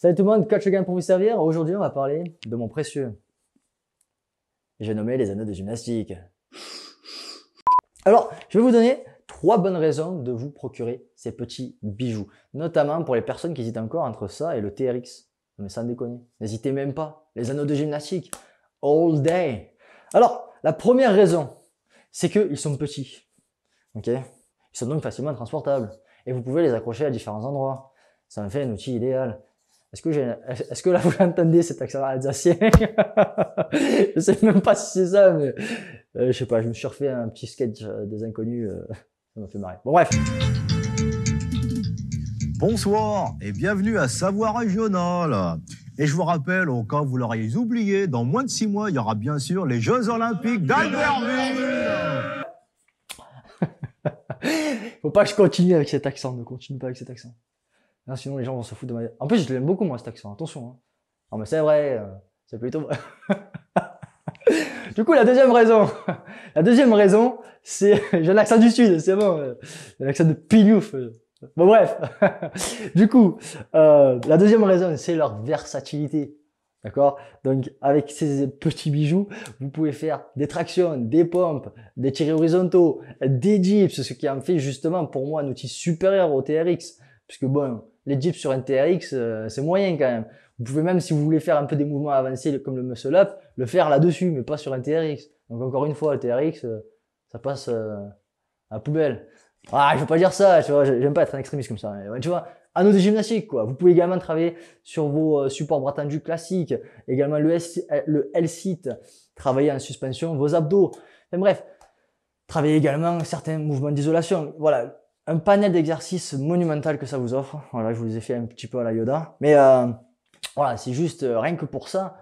Salut tout le monde, Coach Gain pour vous servir. Aujourd'hui, on va parler de mon précieux. J'ai nommé les anneaux de gymnastique. Alors, je vais vous donner 3 bonnes raisons de vous procurer ces petits bijoux. Notamment pour les personnes qui hésitent encore entre ça et le TRX. Mais sans déconner, n'hésitez même pas. Les anneaux de gymnastique, all day. Alors, la première raison, c'est qu'ils sont petits. Ok, ils sont donc facilement transportables. Et vous pouvez les accrocher à différents endroits. Ça en fait un outil idéal. Est-ce que là vous l'entendez cet accent alsacien? Je sais même pas si c'est ça, mais je sais pas, je me suis refait un petit sketch des inconnus, ça m'a fait marrer. Bon bref. Bonsoir et bienvenue à Savoir Régional. Et je vous rappelle, au cas où vous l'auriez oublié, dans moins de 6 mois, il y aura bien sûr les Jeux Olympiques d'Albertville. Faut pas que je continue avec cet accent, ne continue pas avec cet accent. Non, sinon les gens vont se foutre de ma... En plus je l'aime beaucoup moi cet accent, attention. Hein. Non mais c'est vrai, c'est plutôt vrai. Du coup la deuxième raison, c'est... J'ai l'accent du sud, c'est bon. J'ai l'accent de pignouf. Bon bref. Du coup, la deuxième raison, c'est leur versatilité. D'accord? Donc avec ces petits bijoux, vous pouvez faire des tractions, des pompes, des tirés horizontaux, des dips, ce qui en fait justement pour moi un outil supérieur au TRX. Puisque bon, les dips sur un TRX, c'est moyen quand même. Vous pouvez même, si vous voulez faire un peu des mouvements avancés comme le muscle up, le faire là-dessus, mais pas sur un TRX. Donc encore une fois, le TRX, ça passe à la poubelle. Ah, je veux pas dire ça, tu vois, j'aime pas être un extrémiste comme ça. Mais, ouais, tu vois, anneaux de gymnastique, quoi. Vous pouvez également travailler sur vos supports bras tendus classiques, également le L-sit, travailler en suspension vos abdos. Enfin, bref, travailler également certains mouvements d'isolation. Voilà, un panel d'exercices monumental que ça vous offre. Voilà, je vous les ai fait un petit peu à la Yoda. Mais voilà, c'est juste rien que pour ça.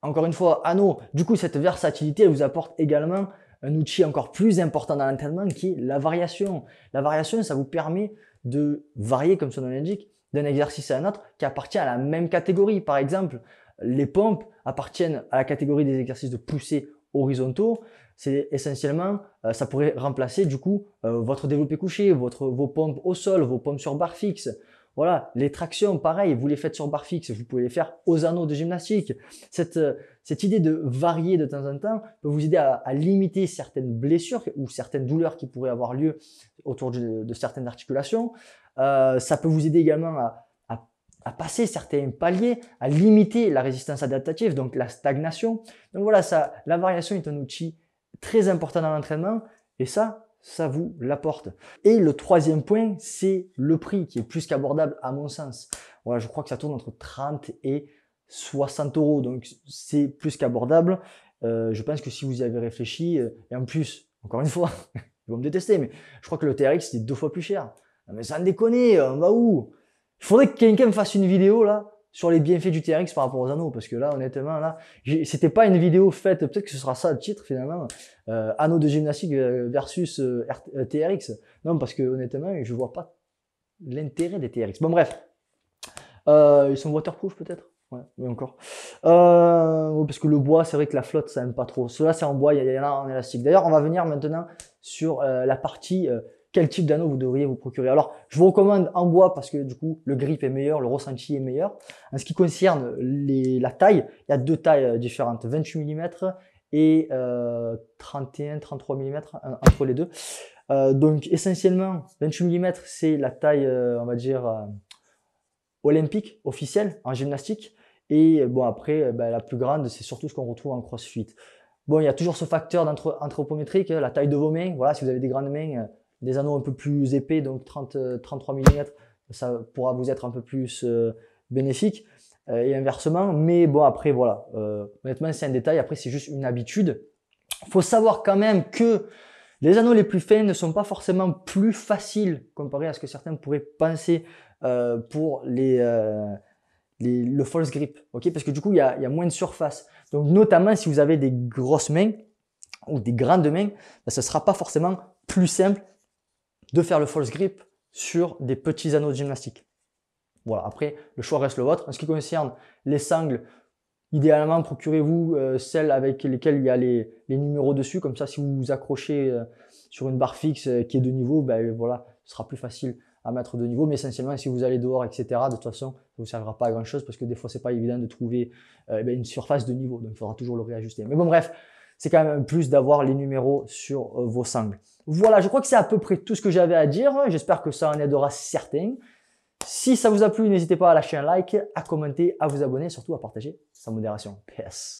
Encore une fois, anneaux. Du coup, cette versatilité, elle vous apporte également un outil encore plus important dans l'entraînement qui est la variation. La variation, ça vous permet de varier, comme son nom l'indique, d'un exercice à un autre qui appartient à la même catégorie. Par exemple, les pompes appartiennent à la catégorie des exercices de poussée horizontaux. C'est essentiellement, ça pourrait remplacer du coup votre développé couché, vos pompes au sol, vos pompes sur barre fixe. Voilà, les tractions, pareil, vous les faites sur barre fixe, vous pouvez les faire aux anneaux de gymnastique. Cette idée de varier de temps en temps peut vous aider à limiter certaines blessures ou certaines douleurs qui pourraient avoir lieu autour de certaines articulations. Ça peut vous aider également à passer certains paliers, à limiter la résistance adaptative, donc la stagnation. Donc voilà, la variation est un outil très important dans l'entraînement et ça vous l'apporte. Et le troisième point, c'est le prix qui est plus qu'abordable à mon sens. Voilà, je crois que ça tourne entre 30 et 60 euros, donc c'est plus qu'abordable. Je pense que si vous y avez réfléchi, et en plus, encore une fois, ils vont me détester, mais je crois que le TRX c'est 2 fois plus cher. Non, mais sans déconner, on va où? Il faudrait que quelqu'un me fasse une vidéo là sur les bienfaits du TRX par rapport aux anneaux, parce que là, honnêtement, là, c'était pas une vidéo faite, peut-être que ce sera ça le titre finalement, anneaux de gymnastique versus TRX. Non, parce que honnêtement, je vois pas l'intérêt des TRX. Bon bref, ils sont waterproof peut-être. Ouais, mais encore. Parce que le bois, c'est vrai que la flotte, ça aime pas trop. Cela, c'est en bois, il y en a en élastique. D'ailleurs, on va venir maintenant sur la partie quel type d'anneau vous devriez vous procurer. Alors, je vous recommande en bois parce que du coup, le grip est meilleur, le ressenti est meilleur. En ce qui concerne la taille, il y a 2 tailles différentes, 28 mm et 31-33 mm entre les deux. Donc, essentiellement, 28 mm, c'est la taille, on va dire, olympique, officielle, en gymnastique. Et bon, après, la plus grande, c'est surtout ce qu'on retrouve en crossfit. Bon, il y a toujours ce facteur anthropométrique, la taille de vos mains. Voilà, si vous avez des grandes mains, des anneaux un peu plus épais, donc 33 mm, ça pourra vous être un peu plus bénéfique. Et inversement, mais bon, après, voilà, honnêtement, c'est un détail. Après, c'est juste une habitude. Il faut savoir quand même que les anneaux les plus fins ne sont pas forcément plus faciles comparé à ce que certains pourraient penser pour le false grip, ok? Parce que du coup, il y a moins de surface. Donc, notamment si vous avez des grosses mains ou des grandes mains, ce ne sera pas forcément plus simple de faire le false grip sur des petits anneaux de gymnastique. Voilà, après, le choix reste le vôtre. En ce qui concerne les sangles, idéalement, procurez-vous celles avec lesquelles il y a les numéros dessus. Comme ça, si vous vous accrochez sur une barre fixe qui est de niveau, voilà, ce sera plus facile à mettre de niveau. Mais essentiellement, si vous allez dehors, etc., de toute façon, ça ne vous servira pas à grand chose parce que des fois, c'est pas évident de trouver une surface de niveau. Donc, il faudra toujours le réajuster. Mais bon, bref, c'est quand même un plus d'avoir les numéros sur vos sangles. Voilà, je crois que c'est à peu près tout ce que j'avais à dire. J'espère que ça en aidera certains. Si ça vous a plu, n'hésitez pas à lâcher un like, à commenter, à vous abonner et surtout à partager sans modération. PS.